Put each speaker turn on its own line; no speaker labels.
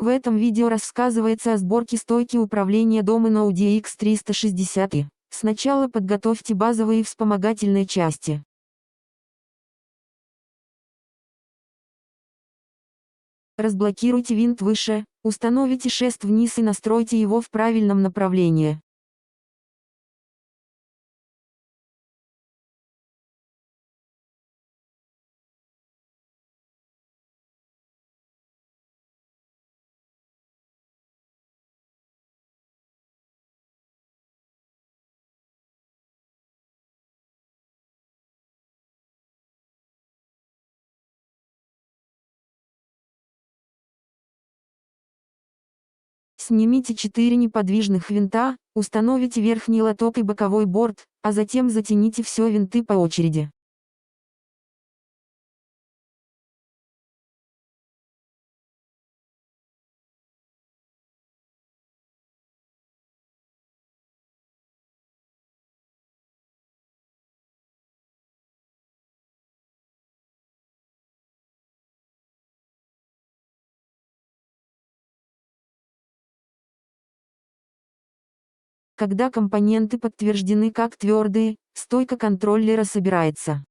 В этом видео рассказывается о сборке стойки управления Domino DX360i. Сначала подготовьте базовые вспомогательные части. Разблокируйте винт выше, установите шест вниз и настройте его в правильном направлении. Снимите 4 неподвижных винта, установите верхний лоток и боковой борт, а затем затяните все винты по очереди. Когда компоненты подтверждены как твердые, стойка контроллера собирается.